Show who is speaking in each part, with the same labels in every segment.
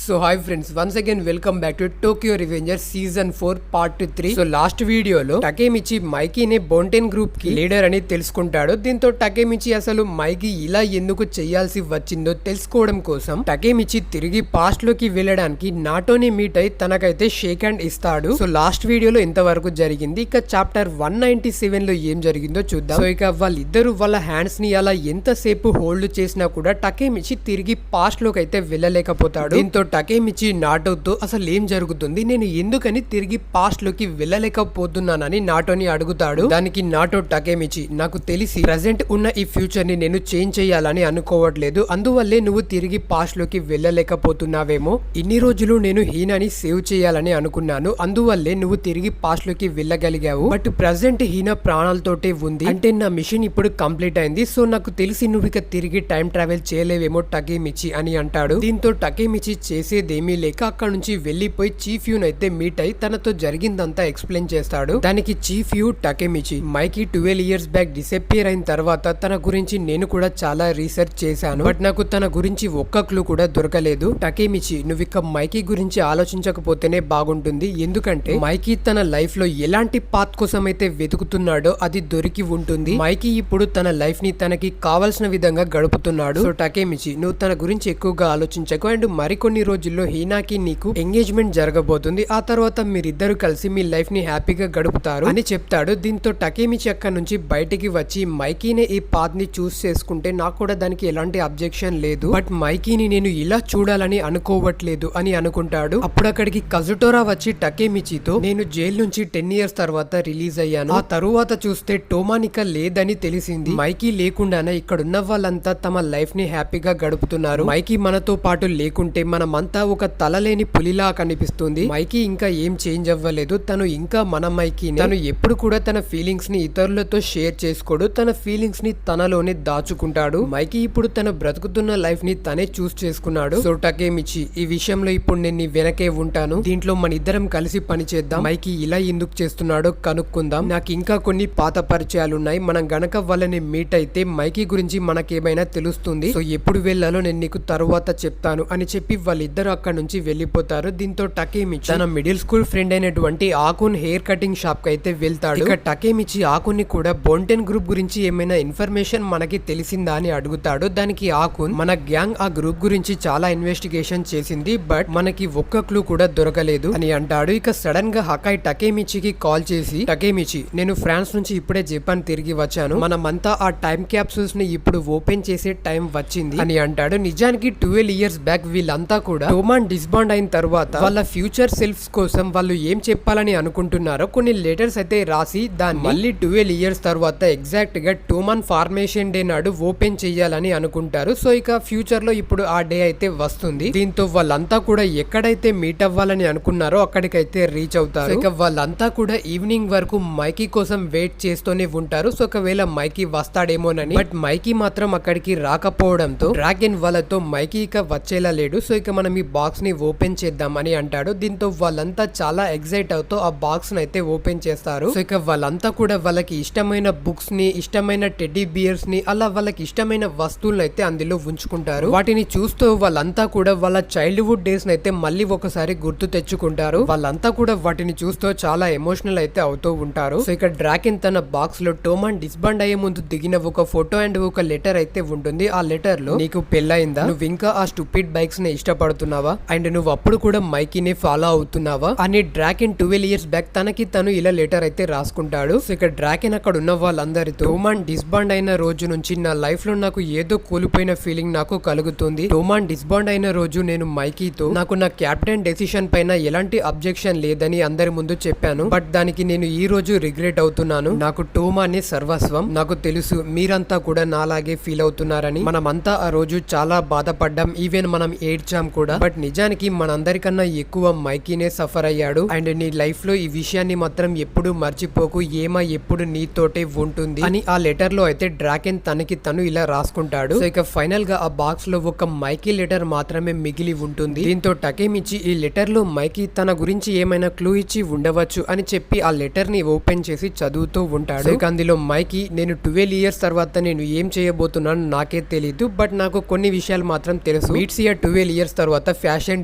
Speaker 1: So hi friends, once again welcome back to Tokyo revenger season 4 part 3. So last వీడియోలో టకేమిచి మైకీని బోంటెన్ group కి leader అని తెలుసుకుంటాడు. దీంతో టకేమిచి అసలు మైకీ ఇలా ఎందుకు చేయాల్సి వచ్చిందో తెలుసుకోవడం కోసం టకేమిచి తిరిగి పాస్ట్ లోకి వెళ్ళడానికి నాటోని మీట్ అయి తనకైతే షేక్ హ్యాండ్ ఇస్తాడు. సో లాస్ట్ వీడియోలో ఇంతవరకు జరిగింది. ఇక చాప్టర్ 197 లో ఏం జరిగిందో చూద్దాం. సో ఇక వాళ్ళిద్దరు వాళ్ళ హ్యాండ్స్ ని అలా ఎంతసేపు హోల్డ్ చేసినా కూడా టకేమిచి తిరిగి పాస్ట్ లోకి అయితే వెళ్ళలేకపోతాడు. దీంతో టకేమిచి నాటోతో అసలు ఏం జరుగుతుంది, నేను ఎందుకని తిరిగి పాస్ట్ లోకి వెళ్ళలేకపోతున్నానని నాటోని అడుగుతాడు. దానికి నాటో టకేమిచి, నాకు తెలిసి ప్రెసెంట్ ఉన్న ఈ ఫ్యూచర్ ని నేను చేంజ్ చేయాలని అనుకోవట్లేదు, అందువల్లే నువ్వు తిరిగి పాస్ట్ లోకి వెళ్ళలేకపోతున్నావేమో. ఇన్ని రోజులు నేను హీనాని సేవ్ చేయాలని అనుకున్నాను, అందువల్లే నువ్వు తిరిగి పాస్ట్ లోకి వెళ్ళగలిగావు. బట్ ప్రెసెంట్ హీనా ప్రాణాలతోటే ఉంది, అంటే నా మిషన్ ఇప్పుడు కంప్లీట్ అయింది. సో నాకు తెలిసి నువ్వు ఇక తిరిగి టైం ట్రావెల్ చేయలేవేమో టకేమిచి అని అంటాడు. దీంతో టకేమిచి చేసేదేమీ లేక అక్కడ నుంచి వెళ్లిపోయి చీఫ్ యూన్ అయితే మీట్ అయి తనతో జరిగిందంతా ఎక్స్ప్లెయిన్ చేస్తాడు. దానికి Chifuyu Takemichi, Mikey 12 years back disappear అయిన తర్వాత తన గురించి నేను కూడా చాలా రీసెర్చ్ చేశాను, బట్ నాకు తన గురించి ఒక్క క్లూ కూడా దొరకలేదు. టకేమిచి, నువ్వు ఇక మైకీ గురించి ఆలోచించకపోతేనే బాగుంటుంది, ఎందుకంటే మైకీ తన లైఫ్ లో ఎలాంటి పాత్ కోసం అయితే వెతుకుతున్నాడో అది దొరికి ఉంటుంది. మైకీ ఇప్పుడు తన లైఫ్ ని తనకి కావాల్సిన విధంగా గడుపుతున్నాడు. సో టకేమిచి, నువ్వు తన గురించి ఎక్కువగా ఆలోచించకు, అండ్ మరికొన్ని రోజుల్లో హీనాకి నీకు ఎంగేజ్మెంట్ జరగబోతుంది, ఆ తర్వాత మీరిద్దరు కలిసి మీ లైఫ్ ని హ్యాపీగా గడుపుతారు అని చెప్తాడు. దీంతో టకేమిచి అక్కడ నుంచి బయటికి వచ్చి మైకీనే ఈ పాత్ ని చూస్ చేసుకుంటే నాకు కూడా దానికి ఎలాంటి అబ్జెక్షన్ లేదు, బట్ మైకీని నేను ఇలా చూడాలని అనుకోవట్లేదు అని అనుకుంటాడు. అప్పుడు అక్కడికి కజుటోరా వచ్చి టకేమిచితో, నేను జైలు నుంచి 10 years తర్వాత రిలీజ్ అయ్యాను, ఆ తరువాత చూస్తే టోమానిక లేదని తెలిసింది, మైకీ లేకుండానే ఇక్కడున్న వాళ్ళంతా తమ లైఫ్ ని హ్యాపీగా గడుపుతున్నారు, మైకీ మనతో పాటు లేకుంటే మనమంతా ఒక తలలేని పులిలా కనిపిస్తుంది, మైకీ ఇంకా ఏం చేంజ్ అవ్వలేదు, తను ఇంకా మన మైకీ, తను ఎప్పుడు కూడా తన ఫీలింగ్స్ ని ఇతరులతో షేర్ చేసుకోడు, తన ఫీలింగ్స్ ని తనలోనే దాచుకుంటాడు, మైకీ ఇప్పుడు తను బ్రతుకుతున్న లైఫ్ ని తనే చూస్ చేసుకున్నాడు. సో టకేమిచి, ఈ విషయంలో ఇప్పుడు నేను నీ వెనకే ఉంటాను, దీంట్లో మన ఇద్దరం కలిసి పని చేద్దాం, మైకీ ఇలా ఎందుకు చేస్తున్నాడో కనుక్కుందాం, నాకు ఇంకా కొన్ని పాత పరిచయాలున్నాయి, మనం గనక వాళ్ళని మీట్ అయితే మైకీ గురించి మనకేమైనా తెలుస్తుంది, సో ఎప్పుడు వెళ్ళాలో నేను నీకు తరువాత చెప్తాను అని చెప్పి వాళ్ళిద్దరు అక్కడ నుంచి వెళ్ళిపోతారు. దీంతో టకేమిచి తన మిడిల్ స్కూల్ ఫ్రెండ్ అయినటువంటి ఆకున్ హెయిర్ కటింగ్ షాప్ కి అయితే వెళ్తాడు. ఇక టకేమిచి ఆకున్ ని కూడా బోంటెన్ గ్రూప్ గురించి ఏమైనా ఇన్ఫర్మేషన్ మనకి తెలిసిందా అని అడుగుతాడు. దానికి ఆకున్, మన గ్యాంగ్ ఆ గ్రూప్ గురించి చాలా ఇన్వెస్టిగేషన్ చేసింది, బట్ మనకి ఒక్క క్లూ కూడా దొరకలేదు అని అంటాడు. ఇక సడన్ గా హకాయ్ టకేమిచికి కాల్ చేసి, టకేమిచి, నేను ఫ్రాన్స్ నుంచి ఇప్పుడే జపాన్ తిరిగి వచ్చాను, మనమంతా ఆ టైం క్యాప్సూల్స్ ని ఇప్పుడు ఓపెన్ చేసే టైం వచ్చింది అని అంటాడు. నిజానికి 12 years బ్యాక్ వీళ్ళంతా కూడా టోమాన్ డిస్బాండ్ అయిన తర్వాత వాళ్ళ ఫ్యూచర్ సెల్ఫ్స్ కోసం వాళ్ళు ఏం చెప్పాలని అనుకుంటున్నారో కొన్ని లెటర్స్ అయితే రాసి దాన్ని మళ్ళీ 12 years తర్వాత ఎగ్జాక్ట్ గా టోమాన్ ఫార్మేషన్ డే నాడు ఓపెన్ చేయాలని అనుకుంటారు. సో ఇక ఫ్యూచర్ లో ఇప్పుడు ఆ డే అయితే వస్తుంది. దీంతో వాళ్ళంతా కూడా ఎక్కడైతే మీట్ అవ్వాలని అనుకున్నారో అక్కడికైతే రీచ్ అవుతారు. ఇక వాళ్ళంతా కూడా ఈవినింగ్ వరకు మైకీ కోసం వెయిట్ చేస్తూనే ఉంటారు. సో ఒకవేళ మైకీ వస్తాడేమోనని, బట్ మైకీ మాత్రం అక్కడికి రాకపోవడంతో డ్రాగన్ వాళ్ళతో మైకీ ఇక వచ్చేలా లేడు, సో ఇక మనం ఈ బాక్స్ ని ఓపెన్ చేద్దాం అని అంటాడు. దీంతో వాళ్ళంతా చాలా ఎక్సైట్ అవుతూ ఆ బాక్స్ ని అయితే ఓపెన్ చేస్తారు. సో ఇక వాళ్ళంతా కూడా వాళ్ళకి ఇష్టమైన బుక్స్ ని, ఇష్టమైన టెడ్డీ బియర్స్ ని, అలా వాళ్ళకి ఇష్టమైన వస్తువులను అయితే అందులో ఉంచుకుంటారు. వాటిని చూస్తూ వాళ్ళంతా కూడా వాళ్ళ చైల్డ్హుడ్ డేస్ ని అయితే మళ్ళీ ఒకసారి గుర్తు తెచ్చుకుంటారు. వాళ్ళంతా కూడా వాటిని చూస్తూ చాలా ఎమోషనల్ అయితే అవుతూ ఉంటారు. సో ఇక డ్రాగన్ తన బాక్స్ లో టోమాన్ డిస్బాండ్ అయ్యే ముందు దిగిన ఒక ఫోటో అండ్ ఒక లెటర్ అయితే ఉంటుంది. ఆ లెటర్ లో, నీకు పెళ్ళయిందా, నువ్వు ఇంకా ఆ స్టూపిడ్ బైక్స్ ని ఇష్టపడుతున్నావా, అండ్ నువ్వు అప్పుడు కూడా మైకీని ఫాలో అవుతున్నావా అని డ్రాగన్ 12 years బ్యాక్ తనకి తను ఇలా లెటర్ అయితే రాసుకుంటాడు. సో ఇక డ్రాగన్ అక్కడ ఉన్న వాళ్ళందరితో, టోమాన్ డిస్బాండ్ అయిన రోజు నుంచి నా లైఫ్ లో నాకు ఏదో కోల్పోయిన ఫీలింగ్ నాకు కలుగుతుంది, టోమాన్ డిస్బాండ్ అయిన రోజు నేను మైకీతో నాకు నా కెప్టెన్ డెసిషన్ పైన ఎలాంటి అబ్జెక్షన్ లేదని అందరి ముందు చెప్పాను, బట్ దానికి నేను ఈ రోజు రిగ్రెట్ అవుతున్నాను, నాకు టోమానే సర్వస్వం, నాకు తెలుసు మీరంతా కూడా నాలాగే ఫీల్ అవుతున్నారని, మనమంతా ఆ రోజు చాలా బాధపడ్డాం, ఈవెన్ మనం ఏడ్చాం కూడా, బట్ నిజానికి మనందరికన్నా ఎక్కువ మైకీనే సఫర్ అయ్యాడు, అండ్ నీ లైఫ్ లో ఈ విషయాన్ని మాత్రం ఎప్పుడు మర్చిపోకు, ఏమా ఎప్పుడు నీతోటే ఉంటుంది అని ఆ లెటర్ లో అయితే డ్రాగన్ తనకి తను ఇలా రాసుకుంటాడు. సో ఇక ఫైనల్ గా ఆ బాక్స్ లో ఒక మైకీ లెటర్ మాత్రమే మిగిలి ఉంటుంది. దీంతో టకేమిచి ఈ లెటర్ లో మైకీ తన గురించి ఏమైనా క్లూ ఇచ్చి ఉండవచ్చు అని చెప్పి ఆ లెటర్ ని ఓపెన్ చేసి చదువుతూ ఉంటాడు. ఇక అందులో మైకీ, నేను 12 years తర్వాత నేను ఏం చేయబోతున్నాను నాకే తెలీదు, బట్ నాకు కొన్ని విషయాలు మాత్రం తెలుసు, మీట్స్ ఇయర్ 12 years తర్వాత తర్వాత ఫ్యాషన్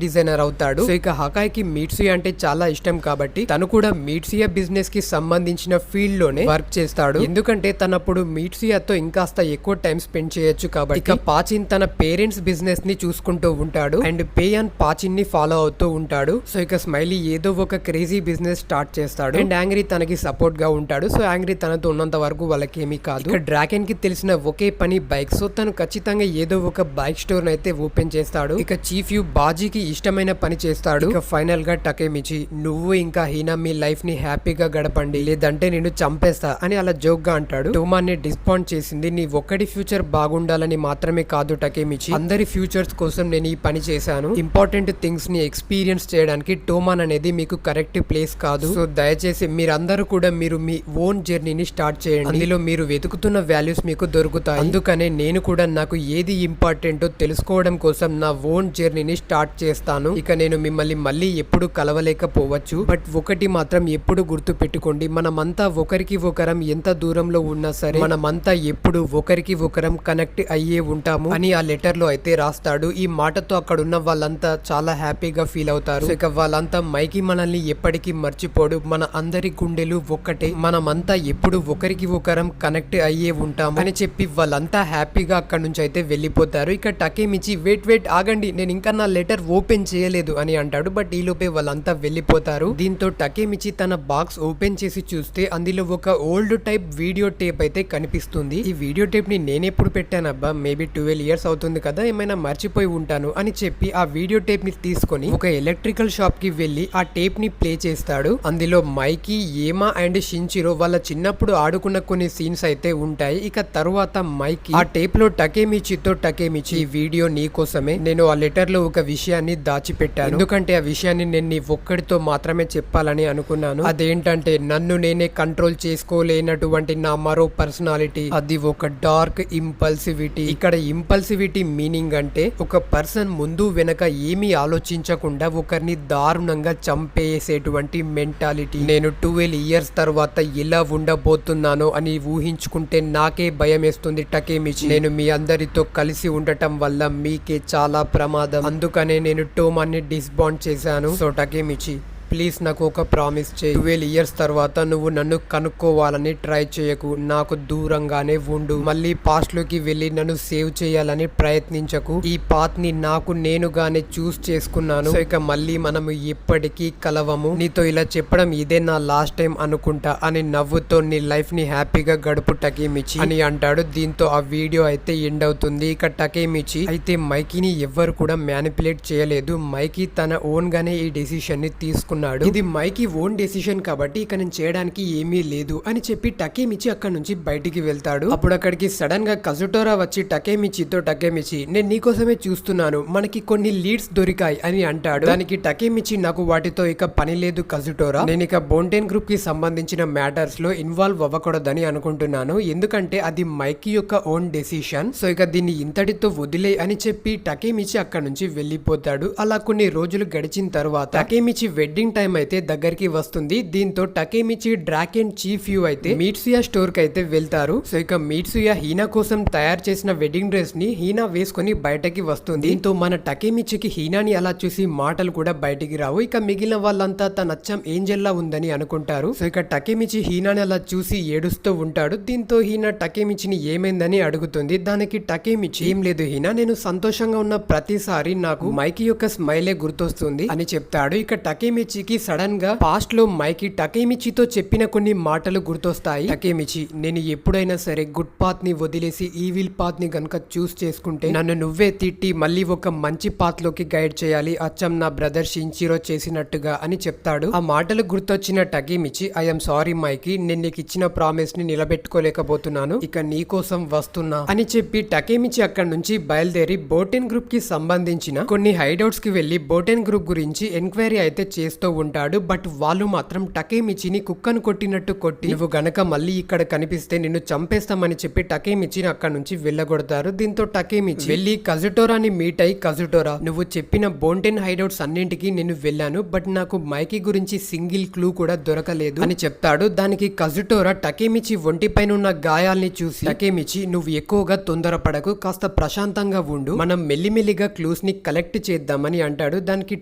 Speaker 1: డిజైనర్ అవుతాడు. సో ఇక హకాయ్కి మీట్సుయా అంటే చాలా ఇష్టం కాబట్టి తను కూడా మీట్సుయా బిజినెస్ కి సంబంధించిన ఫీల్డ్ లోనే వర్క్ చేస్తాడు. ఎందుకంటే తనప్పుడు మీట్సుయాతో ఇంకాస్త ఎక్కువ టైం స్పెండ్ చేయొచ్చు కాబట్టి. ఇక పాచిన్ తన పేరెంట్స్ బిజినెస్ ని చూసుకుంటూ ఉంటాడు అండ్ పేయాన్ పాచిన్ ని ఫాలో అవుతూ ఉంటాడు. సో ఇక స్మైలీ ఏదో ఒక క్రేజీ బిజినెస్ స్టార్ట్ చేస్తాడు అండ్ యాంగ్రీ తనకి సపోర్ట్ గా ఉంటాడు. సో యాంగ్రీ తనతో ఉన్నంత వరకు వాళ్ళకి ఏమీ కాదు. ఇక డ్రాకెన్ కి తెలిసిన ఒకే పని బైక్. సో తను ఖచ్చితంగా ఏదో ఒక బైక్ స్టోర్ అయితే ఓపెన్ చేస్తాడు. ఇక చీఫ్ యూ బాజీకి ఇష్టమైన పని చేస్తాడు. ఇక ఫైనల్ గా టకేమిచి నువ్వు ఇంకా హీనా మీ లైఫ్ ని హ్యాపీగా గడపండి లేదంటే నేను చంపేస్తా అని అలా జోక్ గా అంటాడు. టోమాన్ని డిస్పాండ్ చేసింది నీ ఒక్కడి ఫ్యూచర్ బాగుండాలని మాత్రమే కాదు టకేమిచి, అందరి ఫ్యూచర్స్ కోసం నేను ఈ పని చేశాను. ఇంపార్టెంట్ థింగ్స్ ని ఎక్స్పీరియన్స్ చేయడానికి టోమాన్ అనేది మీకు కరెక్ట్ ప్లేస్ కాదు. సో దయచేసి మీరందరూ కూడా మీరు మీ ఓన్ జర్నీని స్టార్ట్ చేయండి. అందులో మీరు వెతుకుతున్న వాల్యూస్ మీకు దొరుకుతాయి. అందుకనే నేను కూడా నాకు ఏది ఇంపార్టెంటో తెలుసుకోవడం కోసం నా ఓన్ జర్నీని స్టార్ట్ చేస్తాను. ఇక నేను మిమ్మల్ని మళ్ళీ ఎప్పుడు కలవలేకపోవచ్చు, బట్ ఒకటి మాత్రం ఎప్పుడు గుర్తు పెట్టుకోండి, మనమంతా ఒకరికి ఒకరం ఎంత దూరంలో ఉన్నా సరే మనమంతా ఎప్పుడు ఒకరికి ఒకరం కనెక్ట్ అయ్యే ఉంటాము అని ఆ లెటర్ లో అయితే రాస్తాడు. ఈ మాటతో అక్కడ ఉన్న వాళ్ళంతా చాలా హ్యాపీగా ఫీల్ అవుతారు. ఇక వాళ్ళంతా మైకి మనల్ని ఎప్పటికీ మర్చిపోడు, మన అందరి గుండెలు ఒక్కటే, మనమంతా ఎప్పుడు ఒకరికి ఒకరం కనెక్ట్ అయ్యే ఉంటాము అని చెప్పి వాళ్ళంతా హ్యాపీగా అక్కడ నుంచి అయితే వెళ్ళిపోతారు. ఇక టకేమిచి వెయిట్ ఆగండి, నేను ఇంకా నా లెటర్ ఓపెన్ చేయలేదు అని అంటాడు. బట్ ఈ లోపే వాళ్ళంతా వెళ్ళిపోతారు. దీంతో టకేమిచి తన బాక్స్ ఓపెన్ చేసి చూస్తే అందులో ఒక ఓల్డ్ టైప్ వీడియో టేప్ అయితే కనిపిస్తుంది. ఈ వీడియో టేప్ ని నేనెప్పుడు పెట్టానబ్బా, మేబీ 12 years అవుతుంది కదా, ఏమైనా మర్చిపోయి ఉంటాను అని చెప్పి ఆ వీడియో టేప్ ని తీసుకొని ఒక ఎలక్ట్రికల్ షాప్ కి వెళ్లి ఆ టేప్ ని ప్లే చేస్తాడు. అందులో మైకి, ఏమా అండ్ షించిరో వాళ్ళ చిన్నప్పుడు ఆడుకున్న కొన్ని సీన్స్ అయితే ఉంటాయి. ఇక తరువాత మైకి ఆ టేప్ లో టకేమిచితో టకేమిచి ఈ వీడియో నీ కోసమే, నేను ఆ లెటర్ లో ఒక విషయాన్ని దాచిపెట్టాను, ఎందుకంటే ఆ విషయాన్ని నేను నీ ఒక్కడితో మాత్రమే చెప్పాలని అనుకున్నాను. అదేంటంటే నన్ను నేనే కంట్రోల్ చేసుకోలేనటువంటి నా మరో పర్సనాలిటీ, అది ఒక డార్క్ ఇంపల్సివిటీ. ఇక్కడ ఇంపల్సివిటీ మీనింగ్ అంటే ఒక పర్సన్ ముందు వెనక ఏమీ ఆలోచించకుండా ఒకరిని దారుణంగా చంపేసేటువంటి మెంటాలిటీ. నేను 12 years తర్వాత ఎలా ఉండబోతున్నానో అని ఊహించుకుంటే నాకే భయం వేస్తుంది టకేమిచి. నేను మీ అందరితో కలిసి ఉండటం వల్ల మీకే చాలా ప్రమాదం, అందుకనే నేను టోమాన్ని డిస్బాండ్ చేశాను. సో టకేమిచి ప్లీజ్ నాకు ఒక ప్రామిస్ చేయి, 12 years తర్వాత నువ్వు నన్ను కనుక్కోవాలని ట్రై చేయకు, నాకు దూరంగానే ఉండు, మళ్ళీ పాస్ట్ లోకి వెళ్ళి నన్ను సేవ్ చేయాలని ప్రయత్నించకు, ఈ పాత్ ని నాకు నేనుగానే చూస్ చేసుకున్నాను, సో ఇక మళ్ళీ మనము ఎప్పటికీ కలవము, నీతో ఇలా చెప్పడం ఇదే నా లాస్ట్ టైం అనుకుంటా అని నవ్వుతో నీ లైఫ్ ని హ్యాపీగా గడుపు టకేమిచి అని అంటాడు. దీంతో ఆ వీడియో అయితే ఎండ్ అవుతుంది. ఇక టకేమిచి అయితే మైకీని ఎవ్వరు కూడా మ్యానిపులేట్ చేయలేదు, మైకీ తన ఓన్ గానే ఈ డెసిషన్ ని తీసుకున్నాడు. ఇది మైకి ఓన్ డెసిషన్ కాబట్టి ఇక నేను చేయడానికి ఏమీ లేదు అని చెప్పి టకేమిచి అక్కడ నుంచి బయటికి వెళ్తాడు. అప్పుడు అక్కడికి సడన్ గా కజుటోరా వచ్చి టకేమిచితో టకేమిచి నేను నీకోసమే చూస్తున్నాను, మనకి కొన్ని లీడ్స్ దొరికాయి అని అంటాడు. దానికి టకేమిచి నాకు వాటితో ఇక పని లేదు కజుటోరా, నేను ఇక బోంటెన్ గ్రూప్ కి సంబంధించిన మ్యాటర్స్ లో ఇన్వాల్వ్ అవ్వకూడదని అనుకుంటున్నాను, ఎందుకంటే అది మైకి యొక్క ఓన్ డెసిషన్, సో ఇక దీన్ని ఇంతటితో వదిలే అని చెప్పి టకేమిచి అక్కడ నుంచి వెళ్ళిపోతాడు. అలా కొన్ని రోజులు గడిచిన తర్వాత టకేమిచి వెడ్డింగ్ టైం అయితే దగ్గరికి వస్తుంది. దీంతో టకేమిచి, డ్రాకెన్, చీఫ్ యూ అయితే మీట్సుయా స్టోర్ కి అయితే వెళ్తారు. సో ఇక మీట్సుయా హీనా కోసం తయారు చేసిన వెడ్డింగ్ డ్రెస్ ని హీనా వేసుకొని బయటకి వస్తుంది. దీంతో మన టకేమిచికి హీనాని అలా చూసి మాటలు కూడా బయటికి రావు. ఇక మిగిలిన వాళ్ళంతా తన అచ్చం ఏంజెల్ లా ఉందని అనుకుంటారు. సో ఇక టకేమిచి హీనాని అలా చూసి ఏడుస్తూ ఉంటాడు. దీంతో హీనా టకేమిచిని ఏమైందని అడుగుతుంది. దానికి టకేమిచి ఏం లేదు హీనా, నేను సంతోషంగా ఉన్న ప్రతిసారి నాకు మైకి యొక్క స్మైలే గుర్తొస్తుంది అని చెప్తాడు. ఇక టకేమిచి సడన్ గా పాస్ట్ లో మైకి టకేమిచితో చెప్పిన కొన్ని మాటలు గుర్తొస్తాయి. టకేమిచి, నేను ఎప్పుడైనా సరే గుడ్ పాత్ ని వదిలేసి ఈవిల్ పాత్ ని గనుక చూస్ చేసుకుంటే నన్ను నువ్వే తిట్టి మళ్ళీ ఒక మంచి పాత్ లోకి గైడ్ చేయాలి, అచ్చం నా బ్రదర్ షించిరో చేసినట్టుగా అని చెప్తాడు. ఆ మాటలు గుర్తొచ్చిన టకేమిచి, ఐఎమ్ సారీ మైకి, నేను నీకు ఇచ్చిన ప్రామిస్ ని నిలబెట్టుకోలేకపోతున్నాను, ఇక నీ కోసం వస్తున్నా అని చెప్పి టకేమిచి అక్కడ నుంచి బయలుదేరి బోటెన్ గ్రూప్ కి సంబంధించిన కొన్ని హైడౌట్స్ కి వెళ్లి బోటెన్ గ్రూప్ గురించి ఎంక్వైరీ అయితే చేస్తూ చేస్తూ ఉంటాడు. బట్ వాళ్ళు మాత్రం టకేమిచిని కుక్కను కొట్టినట్టు కొట్టి నువ్వు గనక మళ్ళీ ఇక్కడ కనిపిస్తే నిన్ను చంపేస్తామని చెప్పి టకేమిచిని అక్కడ నుంచి వెళ్ళగొడతారు. దీంతో టకేమిచి వెళ్ళి కజుటోరాని మీట్ అయి, కజుటోరా నువ్వు చెప్పిన బోంటెన్ హైడౌట్స్ అన్నింటికి నేను వెళ్ళాను, బట్ నాకు మైకీ గురించి సింగిల్ క్లూ కూడా దొరకలేదు అని చెప్తాడు. దానికి కజుటోరా టకేమిచి ఒంటిపైన ఉన్న గాయాల్ని చూసి, టకేమిచి నువ్వు ఎక్కువగా తొందరపడకు, కాస్త ప్రశాంతంగా ఉండు, మనం మెల్లిమెల్లిగా క్లూస్ ని కలెక్ట్ చేద్దామని అంటాడు. దానికి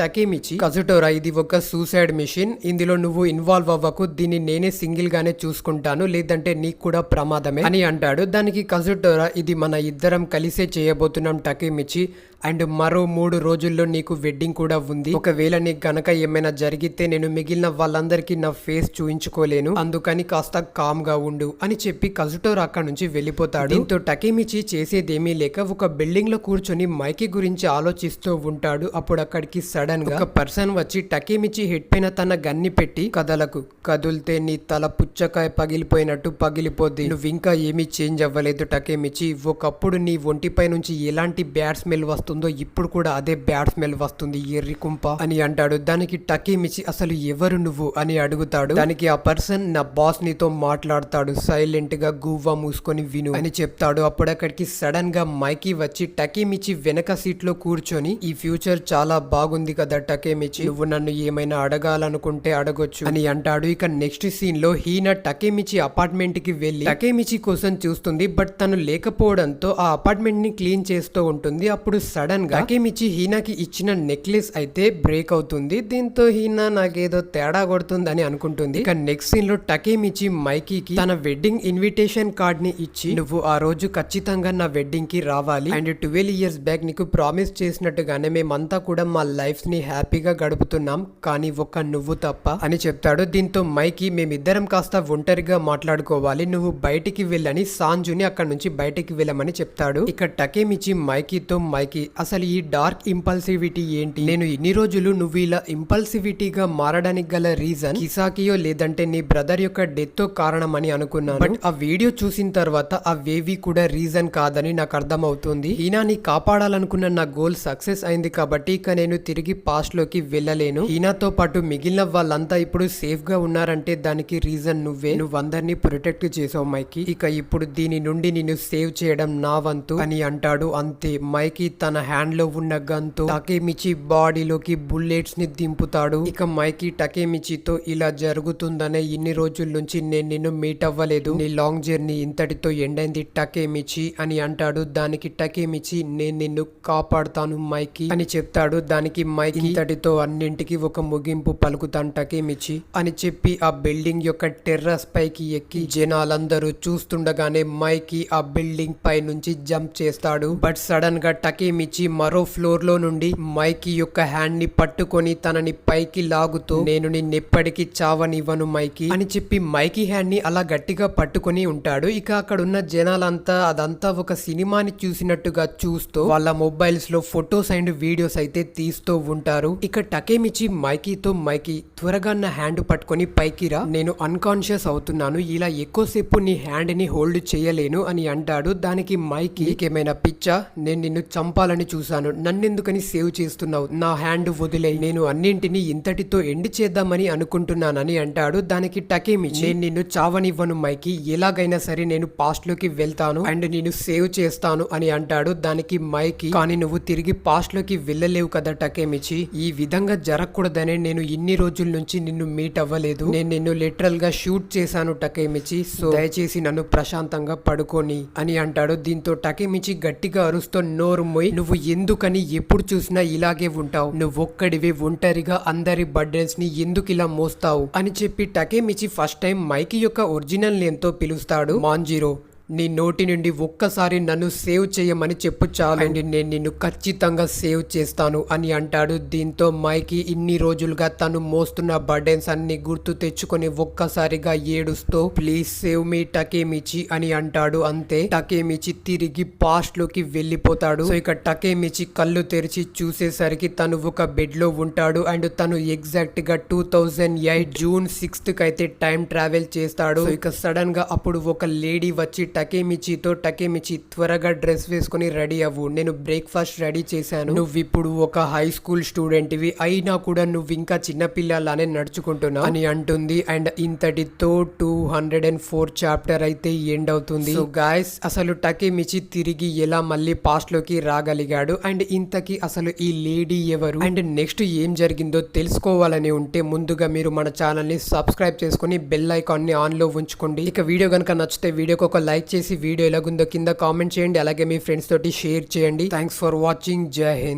Speaker 1: టకేమిచి, కజుటోరా ఇది ఒక సూసైడ్ మిషన్, ఇందులో నువ్వు ఇన్వాల్వ్ అవ్వకు, దీన్ని నేనే సింగిల్ గానే చూసుకుంటాను, లేదంటే నీకు కూడా ప్రమాదమే అని అంటాడు. దానికి కజుటోరా ఇది మన ఇద్దరం కలిసే చేయబోతున్నాం టకేమిచి, అండ్ మరో 3 రోజుల్లో నీకు వెడ్డింగ్ కూడా ఉంది, ఒకవేళ నీకు గనక ఏమైనా జరిగితే నేను మిగిలిన వాళ్ళందరికీ నా ఫేస్ చూయించుకోలేను, అందుకని కాస్త కామ్ గా ఉండు అని చెప్పి కజుటోరా అక్కడ నుంచి వెళ్ళిపోతాడు. దీంతో టకేమిచి చేసేదేమీ లేక ఒక బిల్డింగ్ లో కూర్చొని మైకీ గురించి ఆలోచిస్తూ ఉంటాడు. అప్పుడు అక్కడికి సడన్ గా ఒక పర్సన్ వచ్చి టకేమిచి హెడ్ పైన తన గన్ని పెట్టి, కదలకు, కదుల్తే నీ తల పుచ్చకాయ పగిలిపోయినట్టు పగిలిపోద్ది, నువ్వు ఇంకా ఏమీ చేంజ్ అవ్వలేదు టకేమిచి, ఒకప్పుడు నీ ఒంటిపై నుంచి ఎలాంటి బ్యాడ్ స్మెల్ వస్తుందో ఇప్పుడు కూడా అదే బ్యాడ్ స్మెల్ వస్తుంది, ఎర్రి కుంప అని అంటాడు. దానికి టకేమిచి అసలు ఎవరు నువ్వు అని అడుగుతాడు. దానికి ఆ పర్సన్ నా బాస్ నీతో మాట్లాడతాడు, సైలెంట్ గా గువ్వా మూసుకొని విను అని చెప్తాడు. అప్పుడు అక్కడికి సడన్ గా మైకీ వచ్చి టకేమిచి వెనక సీట్ లో కూర్చొని, ఈ ఫ్యూచర్ చాలా బాగుంది కదా టకేమిచి, నువ్వు నన్ను ఏమైనా అడగాలనుకుంటే అడగొచ్చు అని అంటాడు. ఇక నెక్స్ట్ సీన్ లో హీనా టకేమిచి అపార్ట్మెంట్ కి వెళ్లి టకేమిచి కోసం చూస్తుంది, బట్ తను లేకపోవడంతో ఆ అపార్ట్మెంట్ ని క్లీన్ చేస్తూ ఉంటుంది. అప్పుడు సడన్ గా టకేమిచి హీనాకి ఇచ్చిన నెక్లెస్ అయితే బ్రేక్ అవుతుంది. దీంతో హీనా నాకేదో తేడా కొడుతుంది అని అనుకుంటుంది. ఇక నెక్స్ట్ సీన్ లో టకేమిచి మైకీకి తన వెడ్డింగ్ ఇన్విటేషన్ కార్డ్ ని ఇచ్చి, నువ్వు ఆ రోజు ఖచ్చితంగా నా వెడ్డింగ్ కి రావాలి, అండ్ 12 years బ్యాక్ నీకు ప్రామిస్ చేసినట్టుగానే మేమంతా కూడా మా లైఫ్ ని హ్యాపీగా గడుపుతున్నాం, కానీ ఒక్క నువ్వు తప్ప అని చెప్తాడు. దీంతో మైకీ మేమిద్దరం కాస్త ఒంటరిగా మాట్లాడుకోవాలి, నువ్వు బయటికి వెళ్ళని సాంజుని అక్కడ నుంచి బయటికి వెళ్ళమని చెప్తాడు. ఇక టకేమిచి మైకీతో, మైకీ అసలు ఈ డార్క్ ఇంపల్సివిటీ ఏంటి, నేను ఇన్ని రోజులు నువ్వు ఇలా ఇంపల్సివిటీగా మారడానికి గల రీజన్ కిసాకియో లేదంటే నీ బ్రదర్ యొక్క డెత్ తో కారణం అని అనుకున్నాను, బట్ ఆ వీడియో చూసిన తర్వాత అవేవి కూడా రీజన్ కాదని నాకు అర్థం అవుతుంది. హీనాని కాపాడాలనుకున్న నా గోల్ సక్సెస్ అయింది కాబట్టి ఇక నేను తిరిగి పాస్ట్ లోకి వెళ్ళలేను, హీనాతో పాటు మిగిలిన వాళ్ళంతా ఇప్పుడు సేఫ్ గా ఉన్నారంటే దానికి రీజన్ నువ్వే, నువ్వందరినీ ప్రొటెక్ట్ చేసావు మైకీ, ఇక ఇప్పుడు దీని నుండి నిన్ను సేవ్ చేయడం నా వంతు అని అంటాడు. అంతే మైకీ తన హ్యాండ్ లో ఉన్న గన్ తో టకేమిచి బాడీలోకి బుల్లెట్స్ ని దింపుతాడు. ఇక మైకీ టకేమిచితో, ఇలా జరుగుతుందనే ఇన్ని రోజుల నుంచి నేను నిన్ను మీట్ అవ్వలేదు, నీ లాంగ్ జర్నీ ఇంతటితో ఎండైంది టకేమిచి అని అంటాడు. దానికి టకేమిచి నేను నిన్ను కాపాడుతాను మైకీ అని చెప్తాడు. దానికి మైకీ ఇంతటితో అన్నింటికి ఒక ముగింపు పలుకుతాను టకేమిచి అని చెప్పి ఆ బిల్డింగ్ యొక్క టెర్రస్ పైకి ఎక్కి జనాలందరూ చూస్తుండగానే మైకీ ఆ బిల్డింగ్ పై నుంచి జంప్ చేస్తాడు. బట్ సడన్ గా టకేమిచి మరో ఫ్లోర్ లో నుండి మైకీ యొక్క హ్యాండ్ ని పట్టుకొని తనని పైకి లాగుతూ, నేను నిన్నెప్పటికీ చావనివ్వను మైకీ అని చెప్పి మైకీ హ్యాండ్ ని అలా గట్టిగా పట్టుకొని ఉంటాడు. ఇక అక్కడ ఉన్న జనాలంతా అదంతా ఒక సినిమాని చూసినట్టుగా చూస్తూ వాళ్ళ మొబైల్స్ లో ఫొటోస్ అండ్ వీడియోస్ అయితే తీస్తూ ఉంటారు. ఇక టకేమిచి మైకీతో, మైకీ త్వరగా నా హ్యాండ్ పట్టుకొని పైకి రా, నేను అన్కాన్షియస్ అవుతున్నాను, ఇలా ఎక్కువసేపు నీ హ్యాండ్ ని హోల్డ్ చేయలేను అని అంటాడు. దానికి మైకీ, నీకేమైనా పిచ్చా, నేను నిన్ను చంపాలని చూశాను, నన్నెందుకని సేవ్ చేస్తున్నావు, నా హ్యాండ్ వదిలే, నేను అన్నింటినీ ఇంతటితో ఎండ్ చేద్దామని అనుకుంటున్నానని అంటాడు. దానికి టకేమిచి, నేను నిన్ను చావనివ్వను మైకీ, ఎలాగైనా సరే నేను పాస్ట్ లోకి వెళ్తాను అండ్ నేను సేవ్ చేస్తాను అని అంటాడు. దానికి మైకీ, కానీ నువ్వు తిరిగి పాస్ట్ లోకి వెళ్ళలేవు కదా టకేమిచి, ఈ విధంగా జరగకూడదనే నేను ఇన్ని రోజుల నుంచి నిన్ను మీట్ అవ్వలేదు, నేను నిన్ను లిటరల్ గా షూట్ చేశాను టకేమిచి, సో దయచేసి నన్ను ప్రశాంతంగా పడుకోని అని అంటాడు. దీంతో టకేమిచి గట్టిగా అరుస్తూ, నోరు మొయ్, నువ్వు ఎందుకని ఎప్పుడు చూసినా ఇలాగే ఉంటావు, నువ్వొక్కడివే ఒంటరిగా అందరి బర్డెన్స్ ని ఎందుకు ఇలా మోస్తావు అని చెప్పి టకేమిచి ఫస్ట్ టైం మైకీ యొక్క ఒరిజినల్ నేమ్ తో పిలుస్తాడు. మాంజిరో, నీ నోటి నుండి ఒక్కసారి నన్ను సేవ్ చేయమని చెప్పు చాలు, అండ్ నేను నిన్ను ఖచ్చితంగా సేవ్ చేస్తాను అని అంటాడు. దీంతో మైకీ ఇన్ని రోజులుగా తను మోస్తున్న బర్డెన్స్ అన్ని గుర్తు తెచ్చుకొని ఒక్కసారిగా ఏడుస్తూ, ప్లీజ్ సేవ్ మీ టకేమిచి అని అంటాడు. అంతే, టకేమిచి తిరిగి పాస్ట్ లోకి వెళ్ళిపోతాడు. సో ఇక టకేమిచి కళ్ళు తెరిచి చూసేసరికి తను ఒక బెడ్ లో ఉంటాడు అండ్ తను ఎగ్జాక్ట్ గా 2008 జూన్ 6th అయితే టైం ట్రావెల్ చేస్తాడు. సో ఇక సడన్ గా అప్పుడు ఒక లేడీ వచ్చి టకేమిచితో, టకేమిచి త్వరగా డ్రెస్ వేసుకుని రెడీ అవ్వు, నేను బ్రేక్ఫాస్ట్ రెడీ చేశాను, నువ్వు ఇప్పుడు ఒక హై స్కూల్ స్టూడెంట్ వి అయినా కూడా నువ్వు ఇంకా చిన్నపిల్లలానే నడుచుకుంటున్నావు అని అంటుంది. అండ్ ఇంతటితో 204 చాప్టర్ అయితే ఎండ్ అవుతుంది. సో గాయస్, అసలు టకేమిచి తిరిగి ఎలా మళ్ళీ పాస్ట్ లోకి రాగలిగాడు, అండ్ ఇంతకి అసలు ఈ లేడీ ఎవరు, అండ్ నెక్స్ట్ ఏం జరిగిందో తెలుసుకోవాలని ఉంటే ముందుగా మీరు మన ఛానల్ ని సబ్స్క్రైబ్ చేసుకుని బెల్ ఐకాన్ ని ఆన్ లో ఉంచుకోండి. ఇక వీడియో కనుక నచ్చితే వీడియోకి ఒక లైక్ చేసి వీడియో ఎలాగుందో కింద కామెంట్ చేయండి. అలాగే మీ ఫ్రెండ్స్ తోటి షేర్ చేయండి. Thanks for watching. జై హింద్.